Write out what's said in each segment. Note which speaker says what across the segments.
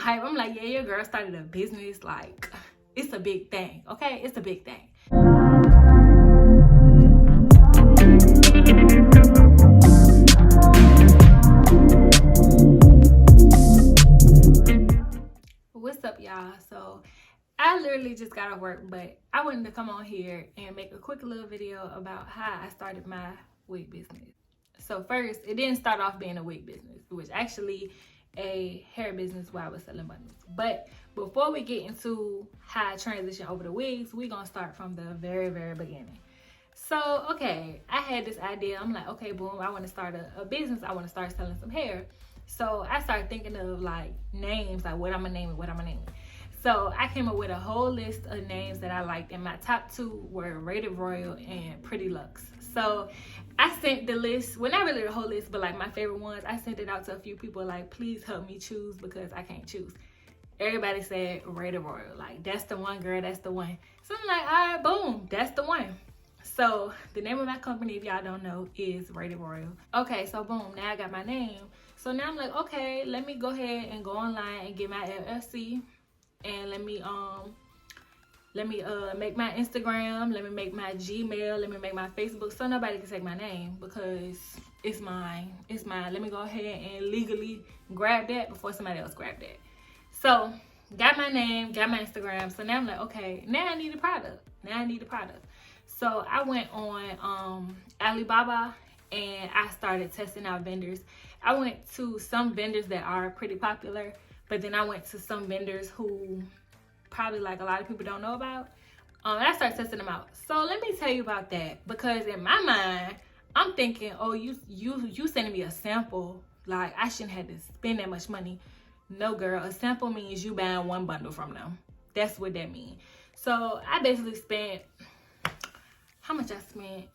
Speaker 1: hype. I'm like, yeah, your girl started a business. Like, it's a big thing, okay? It's a big thing. What's up, y'all? So I literally just got off work, but I wanted to come on here and make a quick little video about how I started my wig business. So first, it didn't start off being a wig business. It was actually a hair business where I was selling bundles. But before we get into how I transition over to wigs, we're gonna start from the very, very beginning. So, okay, I had this idea. I'm like, okay, boom, I want to start a business. I want to start selling some hair. So I started thinking of like names, like what I'm gonna name it. So I came up with a whole list of names that I liked, and my top two were Rated Royal and Pretty Luxe. So I sent the list, well, not really the whole list, but like my favorite ones, I sent it out to a few people, like, please help me choose because I can't choose. Everybody said Rated Royal, like, that's the one, girl, that's the one. So I'm like, all right, boom, that's the one. So the name of my company, if y'all don't know, is Rated Royal. Okay, so boom, now I got my name. So now I'm like, okay, let me go ahead and go online and get my LLC, and let me make my Instagram, let me make my Gmail, let me make my Facebook, so nobody can take my name because it's mine. Let me go ahead and legally grab that before somebody else grab that. So got my name, got my Instagram. So now I'm like, okay, now I need a product. So I went on Alibaba and I started testing out vendors. I went to some vendors that are pretty popular, but then I went to some vendors who probably like a lot of people don't know about. And I started testing them out. So let me tell you about that, because in my mind, I'm thinking, oh, you sending me a sample, like I shouldn't have to spend that much money. No, girl, a sample means you buying one bundle from them. That's what that means. So I basically spent, how much I spent?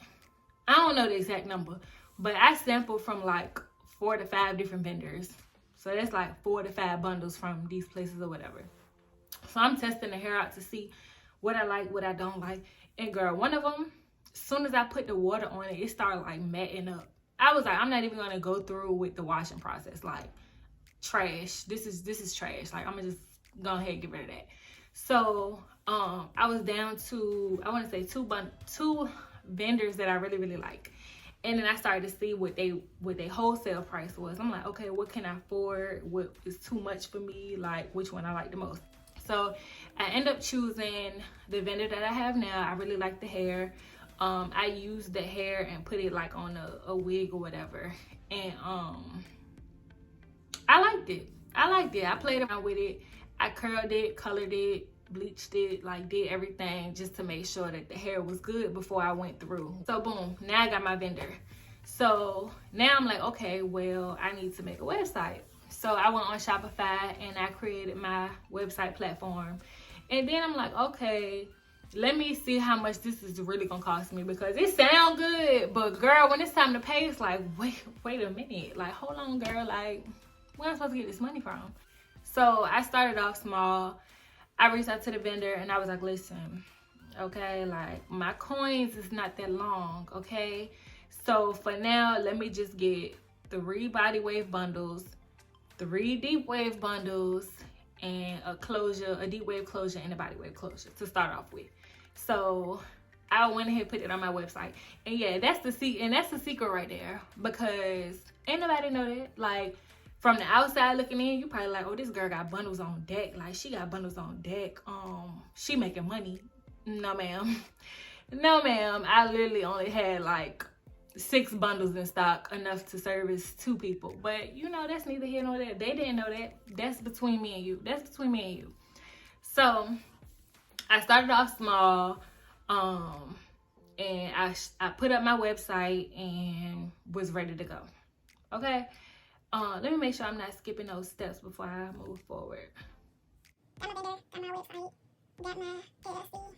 Speaker 1: I don't know the exact number, but I sampled from like 4 to 5 different vendors. So that's like 4 to 5 bundles from these places or whatever. So I'm testing the hair out to see what I like, what I don't like. And girl, one of them, as soon as I put the water on it, it started like matting up. I was like, I'm not even gonna go through with the washing process. Like, trash. This is trash. Like, I'm gonna just go ahead and get rid of that. So I was down to, I want to say two vendors that I really, really like. And then I started to see what they wholesale price was. I'm like, okay, what can I afford? What is too much for me? Like, which one I like the most? So I end up choosing the vendor that I have now. I really like the hair. I used the hair and put it like on a wig or whatever. And I liked it. I played around with it. I curled it, colored it, bleached it, like did everything just to make sure that the hair was good before I went through. So boom, now I got my vendor. So now I'm like, okay, well, I need to make a website. So I went on Shopify and I created my website platform. And then I'm like, okay, let me see how much this is really gonna cost me, because it sounds good, but girl, when it's time to pay, it's like, wait a minute. Like, hold on, girl, like, where am I supposed to get this money from? So I started off small. I reached out to the vendor and I was like, listen, okay, like my coins is not that long, okay? So for now, let me just get 3 body wave bundles, 3 deep wave bundles, and a deep wave closure and a body wave closure to start off with. So I went ahead and put it on my website. And yeah, that's the secret right there, because ain't nobody know that. Like, from the outside looking in, you probably like, oh, this girl got bundles on deck. Like, she got bundles on deck. She making money. No, ma'am. No, ma'am. I literally only had like 6 bundles in stock, enough to service 2 people. But you know, that's neither here nor there. They didn't know that. That's between me and you. So I started off small, and I put up my website and was ready to go. Okay. Let me make sure I'm not skipping those steps before I move forward.
Speaker 2: Got my vendor, got my website, got my LLC.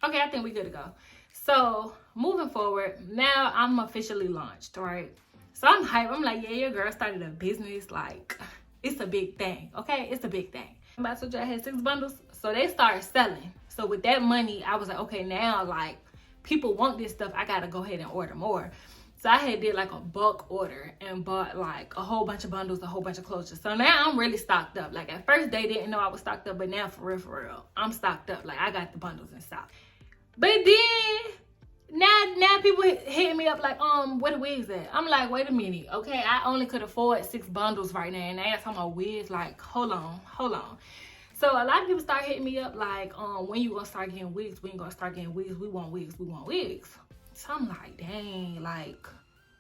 Speaker 1: Okay, I think we're good to go. So moving forward, now I'm officially launched, right? So I'm hyped. I'm like, yeah, your girl started a business. Like, it's a big thing, okay? It's a big thing. I told you I had 6 bundles. So they started selling. So with that money, I was like, okay, now, like, people want this stuff. I got to go ahead and order more. So I had did like a bulk order and bought like a whole bunch of bundles, a whole bunch of closures. So now I'm really stocked up. Like at first they didn't know I was stocked up, but now for real, I'm stocked up. Like I got the bundles in stock. But then now people hitting me up like, where the wigs at? I'm like, wait a minute, okay, I only could afford 6 bundles right now, and they talking about wigs. Like, hold on. So a lot of people start hitting me up like, when you gonna start getting wigs? When you gonna start getting wigs? We want wigs. So I'm like, dang, like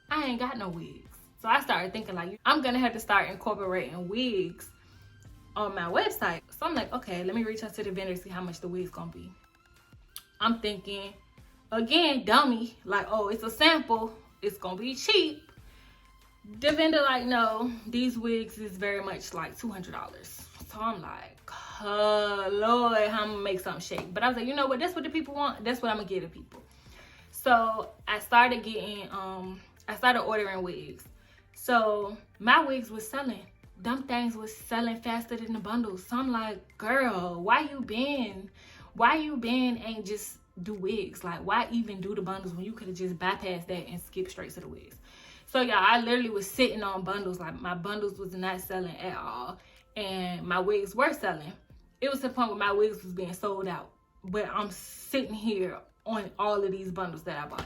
Speaker 1: I ain't got no wigs. So I started thinking like, I'm gonna have to start incorporating wigs on my website. So I'm like, okay, let me reach out to the vendor, see how much the wigs gonna be. I'm thinking, again, dummy, like, oh, it's a sample, it's gonna be cheap. The vendor like, no, these wigs is very much like $200. So I'm like, oh Lord, I'm gonna make something shake. But I was like, you know what, that's what the people want, that's what I'm gonna give the people. So I started getting, I started ordering wigs. So my wigs was selling. Them things was selling faster than the bundles. So I'm like, girl, why you been ain't just do wigs? Like, why even do the bundles when you could have just bypassed that and skipped straight to the wigs? So yeah, I literally was sitting on bundles. Like my bundles was not selling at all, and my wigs were selling. It was to the point where my wigs was being sold out, but I'm sitting here on all of these bundles that I bought.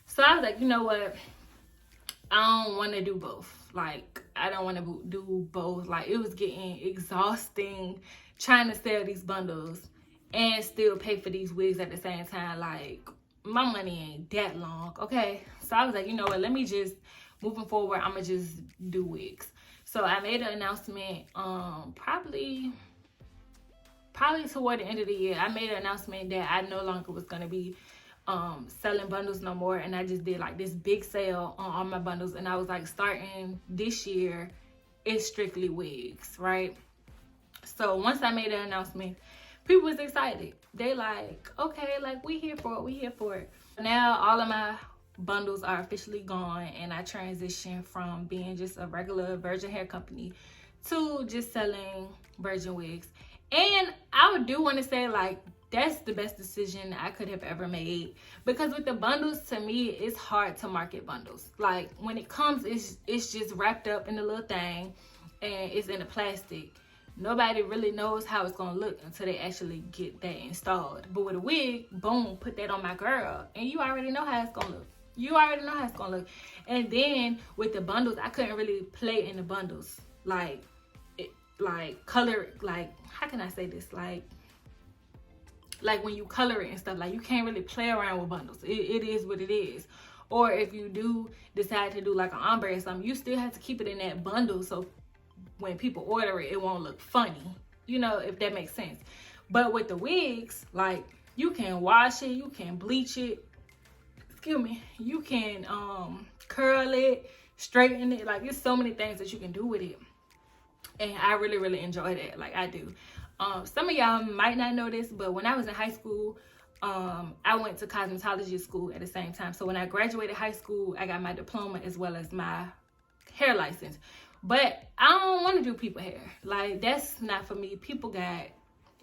Speaker 1: So I was like, you know what, I don't want to do both. Like, I don't want to do both. Like, it was getting exhausting trying to sell these bundles and still pay for these wigs at the same time. Like, my money ain't that long, okay? So I was like, you know what, let me just, moving forward, I'm gonna just do wigs. So I made an announcement, probably toward the end of the year. I made an announcement that I no longer was gonna be selling bundles no more, and I just did like this big sale on all my bundles, and I was like, starting this year, it's strictly wigs, right? So once I made an announcement, people was excited. They like, okay, like we here for it. Now all of my bundles are officially gone, and I transitioned from being just a regular virgin hair company to just selling virgin wigs. And I do want to say, like, that's the best decision I could have ever made, because with the bundles, to me, it's hard to market bundles. Like, when it comes, it's just wrapped up in a little thing and it's in a plastic. Nobody really knows how it's gonna look until they actually get that installed. But with a wig, boom, put that on my girl, and you already know how it's gonna look. And then with the bundles, I couldn't really play in the bundles, like color, like, how can I say this, like when you color it and stuff, like you can't really play around with bundles. It is what it is. Or if you do decide to do like an ombre or something, you still have to keep it in that bundle, so when people order it, it won't look funny, you know, if that makes sense. But with the wigs, like, you can wash it, you can bleach it, you can curl it, straighten it. Like, there's so many things that you can do with it, and I really enjoy that. Like, I do. Some of y'all might not know this, but when I was in high school, I went to cosmetology school at the same time. So when I graduated high school, I got my diploma as well as my hair license. But I don't want to do people hair. Like, that's not for me. People got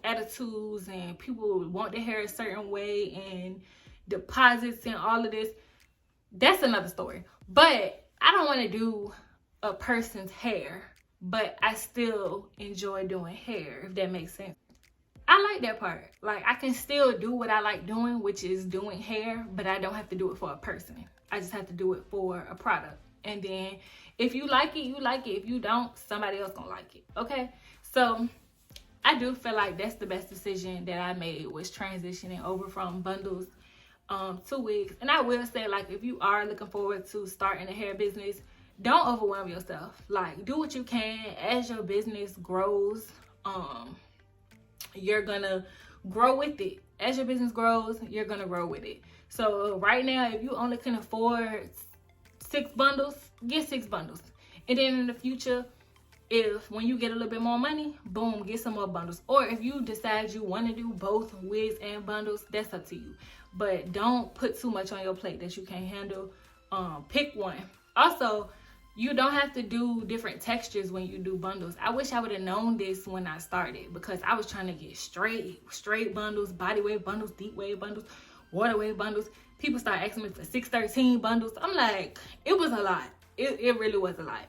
Speaker 1: attitudes, and people want their hair a certain way, and deposits and all of this. That's another story. But I don't want to do a person's hair, but I still enjoy doing hair, if that makes sense. I like that part. Like, I can still do what I like doing, which is doing hair, but I don't have to do it for a person. I just have to do it for a product. And then if you like it, you like it. If you don't, somebody else gonna like it, okay? So I do feel like that's the best decision that I made, was transitioning over from bundles to wigs. And I will say, like, if you are looking forward to starting a hair business, don't overwhelm yourself. Like, do what you can. As your business grows, you're gonna grow with it. As your business grows, you're gonna grow with it. So right now, if you only can afford 6 bundles, get 6 bundles. And then in the future, if when you get a little bit more money, boom, get some more bundles. Or if you decide you want to do both wigs and bundles, that's up to you. But don't put too much on your plate that you can't handle. Pick one. Also, you don't have to do different textures when you do bundles. I wish I would have known this when I started, because I was trying to get straight bundles, body wave bundles, deep wave bundles, water wave bundles. People start asking me for 613 bundles. I'm like, it was a lot. It really was a lot.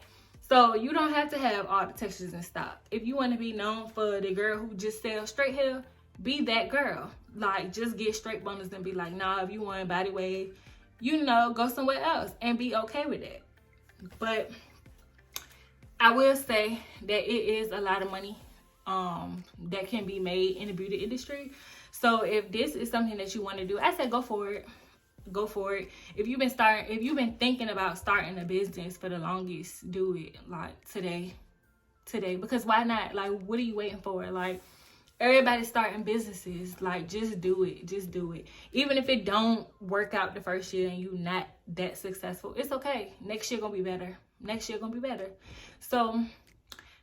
Speaker 1: So you don't have to have all the textures in stock. If you want to be known for the girl who just sells straight hair, be that girl. Like, just get straight bundles and be like, nah, if you want body wave, you know, go somewhere else and be okay with it. But I will say that it is a lot of money that can be made in the beauty industry. So if this is something that you want to do, I said go for it. Go for it. If you've been thinking about starting a business for the longest, do it like today, because why not? Like, what are you waiting for? Like, everybody's starting businesses. Like, just do it. Even if it don't work out the first year and you not that successful, it's okay. Next year gonna be better. So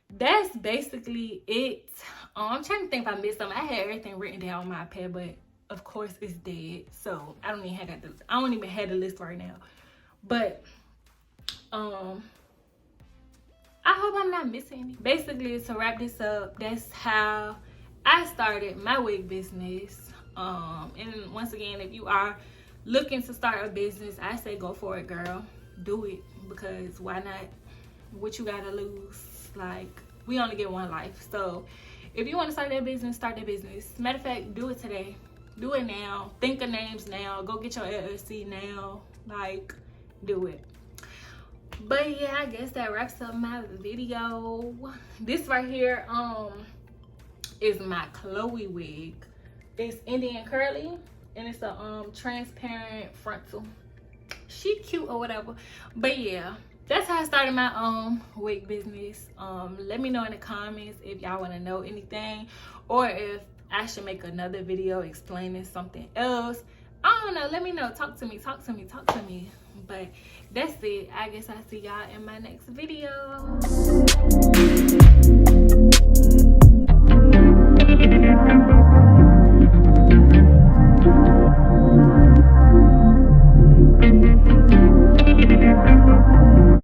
Speaker 1: that's basically it. I'm trying to think if I missed something. I had everything written down on my iPad, but of course it's dead, so I don't even have the list right now. But I hope I'm not missing any. Basically, to wrap this up, that's how I started my wig business. And once again, if you are looking to start a business, I say go for it, girl. Do it, because why not? What you gotta lose? Like, we only get one life. So if you want to start that business, start that business. Matter of fact, do it today. Do it now. Think of names now. Go get your LLC now. Like, do it. But yeah, I guess that wraps up my video. This right here is my Chloe wig. It's Indian curly, and it's a transparent frontal. She cute or whatever. But yeah, that's how I started my wig business. Let me know in the comments if y'all want to know anything, or if I should make another video explaining something else. I don't know. Let me know. Talk to me. But that's it. I guess I'll see y'all in my next video.